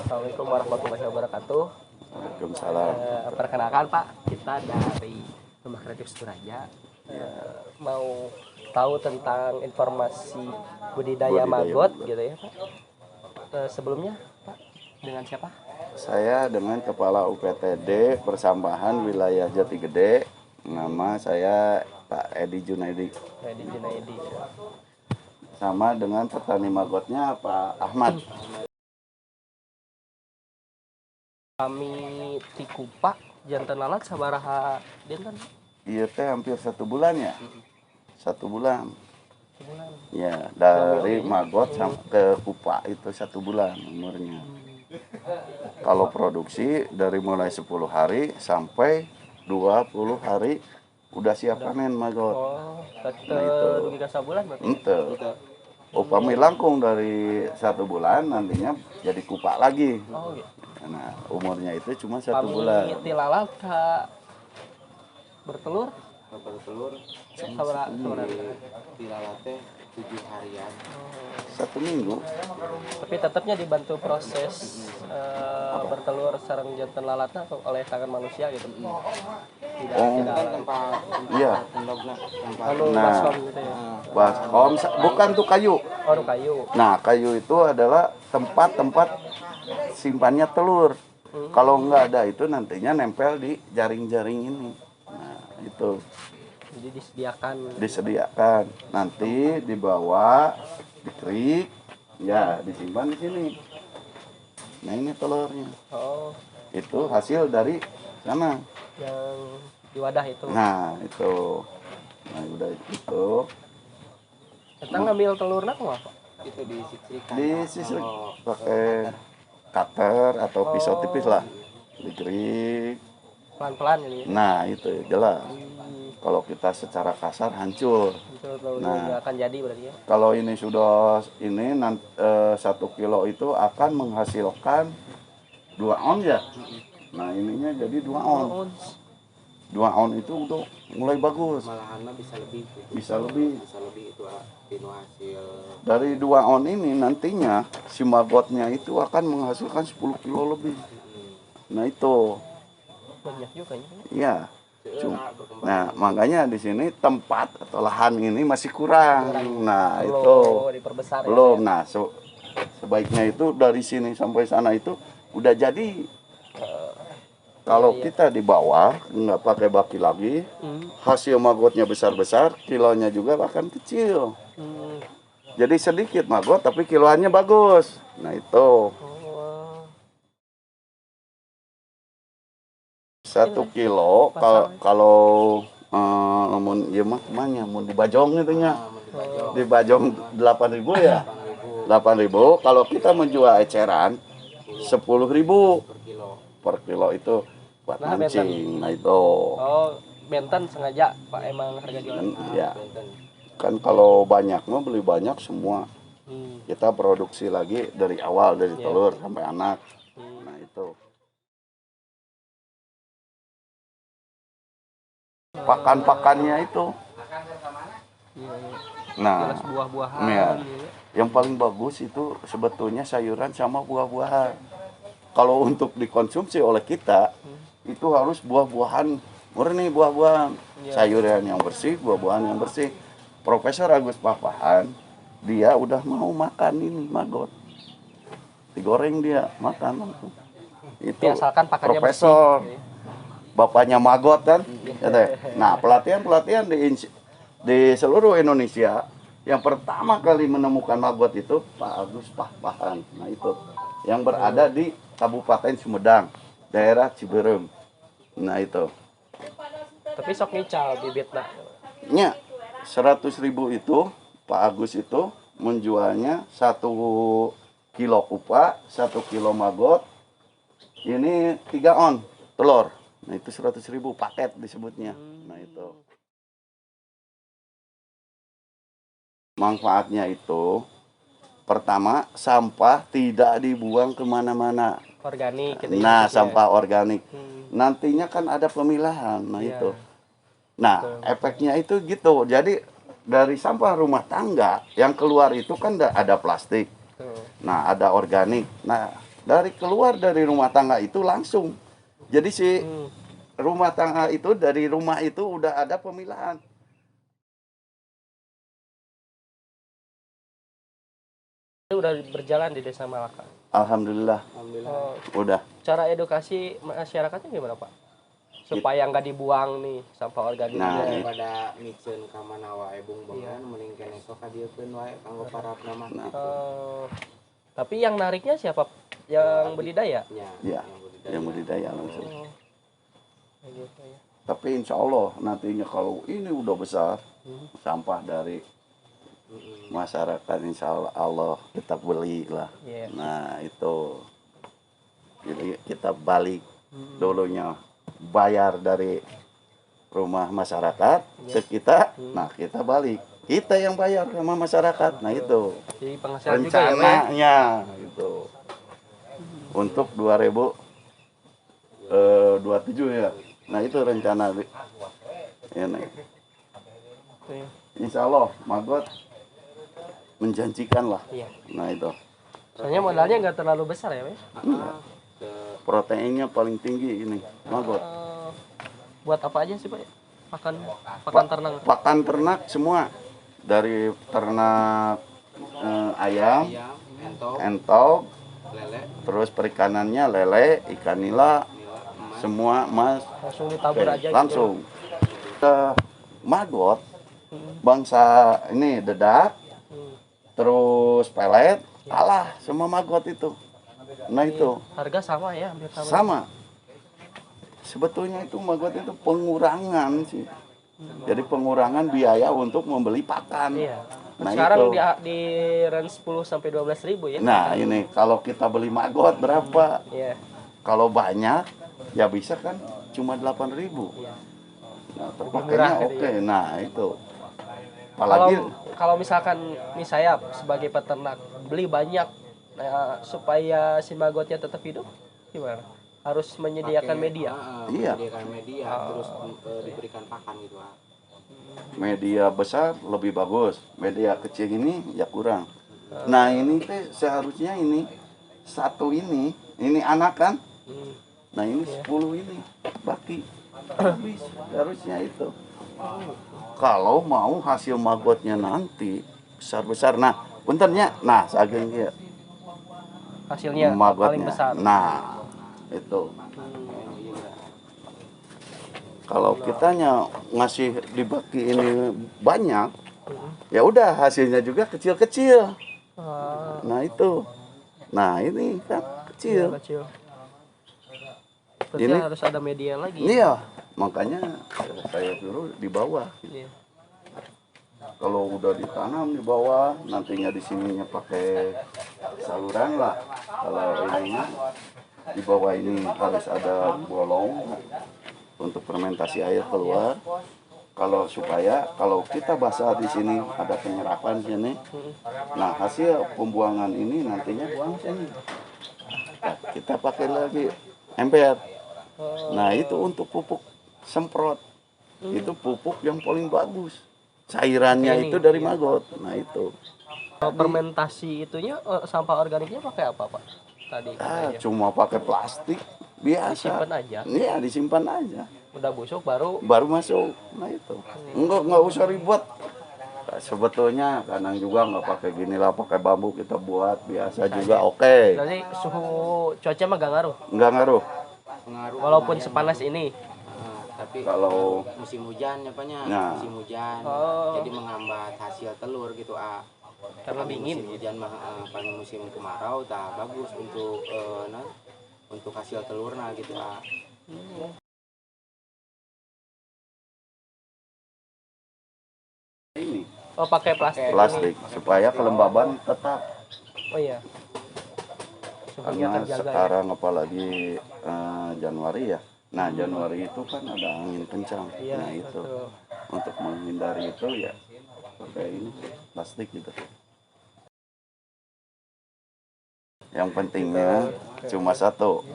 Assalamualaikum warahmatullahi wabarakatuh. Waalaikumsalam. Perkenalkan Pak, kita dari Rumah Kreatif Suraja. Mau tahu tentang informasi budidaya maggot gitu ya Pak. Sebelumnya Pak, dengan siapa? Saya dengan Kepala UPTD Persambahan Wilayah Jati Gede. Nama saya Pak Edi Junaidi. Edi Junaidi. Sama dengan petani maggotnya Pak Ahmad. Kami ti Kupak janten lalat sabaraha dinten? Iya teh hampir 1 bulan ya. 1 bulan. Sebulan. Ya, dari maggot sampai ke kupa itu 1 bulan umurnya. Kalau produksi dari mulai 10 hari sampai 20 hari udah siap panen maggot. Oh, Nah, itu. dugi ka sabulan berarti? Ente. Upami langkung dari 1 bulan nantinya jadi kupa lagi. Oh gitu. Nah, umurnya itu cuma 1 bulan. Kami ti lalat ka bertelur bertelur sabaraha di lalatnya 7 harian. 1 minggu. tapi tetapnya dibantu proses bertelur sareng jantan lalatnya oleh tangan manusia gitu. Tidak Kan tempat Iya. tendogna tempat anu Nah. baskom gitu ya. Baskom bukan tuh kayu. Oh, nu kayu. Nah, kayu itu adalah tempat-tempat simpannya telur. Kalau nggak ada itu nantinya nempel di jaring-jaring ini. Nah, itu Jadi disediakan. Nanti dibawa, dikerik, ya disimpan di sini. Nah, ini telurnya. Oh, Itu hasil dari sana. yang di wadah itu. Nah, itu. Nah, udah itu. Kita ngambil telurnya kumaha, Pak? itu disisihkan. Disisir pakai cutter atau pisau Oh. tipis lah. Dikerik. Pelan-pelan ini. Nah, itu jelas. Kalau kita secara kasar hancur. Telur Nah. nggak akan jadi berarti ya. Kalau ini sudah 1 kilo itu akan menghasilkan 2 on ya. Nah, ininya jadi 2 on. 2 on itu untuk mulai bagus. Malahan mah bisa lebih. Bisa lebih. Bisa lebih itu hasil. Dari 2 on ini nantinya si maggotnya itu akan menghasilkan 10 kilo lebih. Nah, itu. Banyak juga ya. Iya. Nah, makanya di sini tempat atau lahan ini masih kurang. Nah, itu Perlu diperbesar belum. ya. Nah, sebaiknya itu dari sini sampai sana itu udah jadi. Kalau kita di bawah nggak pakai baki lagi, hasil maggotnya besar-besar, kilonya juga akan kecil. Jadi sedikit maggot tapi kiloannya bagus. Nah, itu. 1 kilo kalau namun ya mah kemana mau dibajong itunya. Dibajong 8.000 ya. 8.000 kalau kita menjual eceran 10.000 per kilo itu buat Nah, mancing. Nah, itu. Oh, benten sengaja Pak emang harga jual. Ya. Kan kalau banyak mah beli banyak semua. Kita produksi lagi dari awal dari telur sampai anak. Nah, itu. Pakan-pakannya itu. Nah, Jelas buah-buahan ya. gitu. Yang paling bagus itu sebetulnya sayuran sama buah-buahan. Kalau untuk dikonsumsi oleh kita, itu harus buah-buahan murni, buah-buahan. Sayuran yang bersih, buah-buahan yang bersih. Profesor Agus Papahan, dia udah mau makan ini maggot. Digoreng dia, makan langsung. Itu Ya, asalkan pakannya profesor. bersih, gitu ya. Bapaknya maggot kan. Nah, pelatihan-pelatihan di seluruh Indonesia yang pertama kali menemukan maggot itu Pak Agus Papahan. Nah, itu yang berada di Kabupaten Sumedang, daerah Ciberem. Nah, itu. Tapi sok ngical bibitna. Nya 100.000 itu Pak Agus itu menjualnya 1 kilo kupa, 1 kilo maggot. Ini 3 on telur. Nah, itu 100.000 paket disebutnya. Nah, itu. Manfaatnya itu pertama, sampah tidak dibuang kemana-mana. Organik gitu. Nah, ya. sampah organik. Nantinya kan ada pemilahan. Nah, Iya. itu. Nah, efeknya itu gitu. Jadi dari sampah rumah tangga yang keluar itu kan ada plastik. Nah, ada organik. Nah, dari keluar dari rumah tangga itu langsung. Jadi si rumah tangga itu dari rumah itu udah ada pemilahan. Udah berjalan di Desa Malaka. Alhamdulillah. Oh, Udah. cara edukasi masyarakatnya gimana Pak? Supaya nggak dibuang nih sampah organik. Nah, daripada mixeun ka mana wae bung-bungan mending keneh sok kadiekeun wae kanggo parapna mah. Tapi yang nariknya siapa? Yang budidaya? Ya, yang budidaya langsung. Gitu ya. Tapi insya Allah nantinya kalau ini udah besar, sampah dari masyarakat insya Allah kita beli lah. Yeah. Nah itu, jadi kita balik dulunya bayar dari rumah masyarakat ke kita, nah kita balik. Kita yang bayar sama masyarakat, nah itu Jadi penghasilan juga ya, Pak, ya? rencananya itu untuk 2027 ya. Nah itu rencana ini. Insya Allah Magot menjanjikan lah. Iya. Nah itu. Soalnya modalnya nggak terlalu besar ya, Pak? Proteinnya paling tinggi ini Magot. Buat apa aja sih Pak? Pakan ternak. Pakan ternak semua dari ternak ayam, entok, lele, terus perikanannya lele, ikan nila, semua mas. Langsung ditabur aja langsung. Magot bangsa ini dedak, terus pelet, kalah sama Magot itu. Nah itu. Harga sama ya, hampir sama. Sama. Sebetulnya itu Magot itu pengurangan sih. Jadi pengurangan biaya untuk membeli pakan. Iya. Nah, sekarang itu. di range 10 sampai 12 ribu ya. Nah ini kalau kita beli Magot berapa? Iya. Kalau banyak ya bisa kan cuma 8.000. Iya. Nah terpakainya Murah, oke. ya. Nah itu. Apalagi kalau misalkan nih saya sebagai peternak beli banyak supaya si magotnya tetap hidup, gimana? Harus menyediakan media. Iya. Menyediakan media terus diberikan pakan gitu. Media besar lebih bagus, media kecil ini ya kurang. Nah ini teh seharusnya ini satu ini anak kan. Nah ini 10 ini baki habis harusnya itu. Kalau mau hasil magotnya nanti besar-besar, nah bentarnya, nah saking ya Hasilnya paling magotnya, besar. nah itu. Kalau kitanya ngasih di baki ini banyak, ya udah hasilnya juga kecil-kecil. Nah itu, nah ini kan kecil. Kecil. Berarti Ini harus ada media lagi. Iya, makanya saya dulu di bawah. Iya. Kalau udah ditanam di bawah, nantinya di sininya pakai saluran lah. Kalau ininya di bawah ini harus ada bolong untuk fermentasi air keluar. Kalau supaya kalau kita basah di sini ada penyerapan sini. Nah hasil pembuangan ini nantinya buang sini. Nah, kita pakai lagi ember. Nah itu untuk pupuk semprot. Itu pupuk yang paling bagus. Cairannya itu dari Magot. Nah itu. Fermentasi itunya sampah organiknya pakai apa Pak? Tadi Cuma pakai plastik biasa. disimpan aja. Iya disimpan aja. Udah busuk baru Masuk. Nah itu. Enggak usah ribet. Nah, sebetulnya kadang juga nggak pakai gini lah, pakai bambu kita buat biasa juga oke. Berarti suhu cuaca mah gak ngaruh. Nggak ngaruh. Walaupun sepanas ini. Tapi Kalau musim hujan apanya? Nah. Musim hujan. Jadi menghambat hasil telur gitu Karena dingin. Musim hujan mah paling musim kemarau tak bagus untuk untuk hasil telurnya gitu ini pakai plastik. plastik supaya kelembaban tetap. Oh iya. Supaya Karena terjaga sekarang apalagi Januari ya. Nah Januari itu kan ada angin kencang. ya. Iya, Nah itu betul. untuk menghindari itu ya pakai ini plastik gitu. Yang pentingnya cuma satu,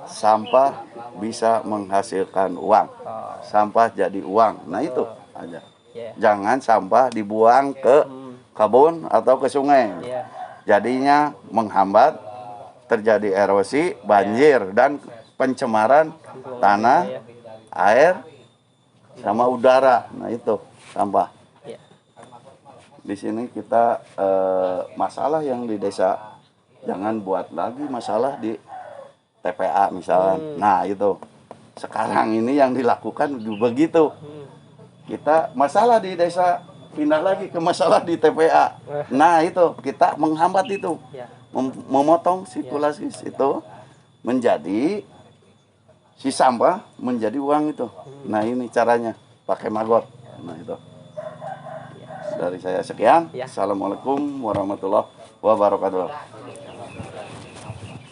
sampah bisa menghasilkan uang. Sampah jadi uang. Nah itu aja. Yeah. Jangan sampah dibuang ke kebun atau ke sungai. Yeah. Jadinya menghambat terjadi erosi, banjir dan pencemaran tanah, air sama udara. Nah, itu sampah. Ya. Di sini kita masalah yang di desa, jangan buat lagi masalah di TPA misalnya. Nah, itu sekarang ini yang dilakukan begitu. Kita masalah di desa pindah lagi ke masalah di TPA. Nah, itu kita menghambat itu. Ya. Memotong sirkulasi itu menjadi si sampah menjadi uang itu. Nah, ini caranya pakai maggot. Nah, itu. Dari saya sekian. Ya. Assalamualaikum warahmatullahi wabarakatuh.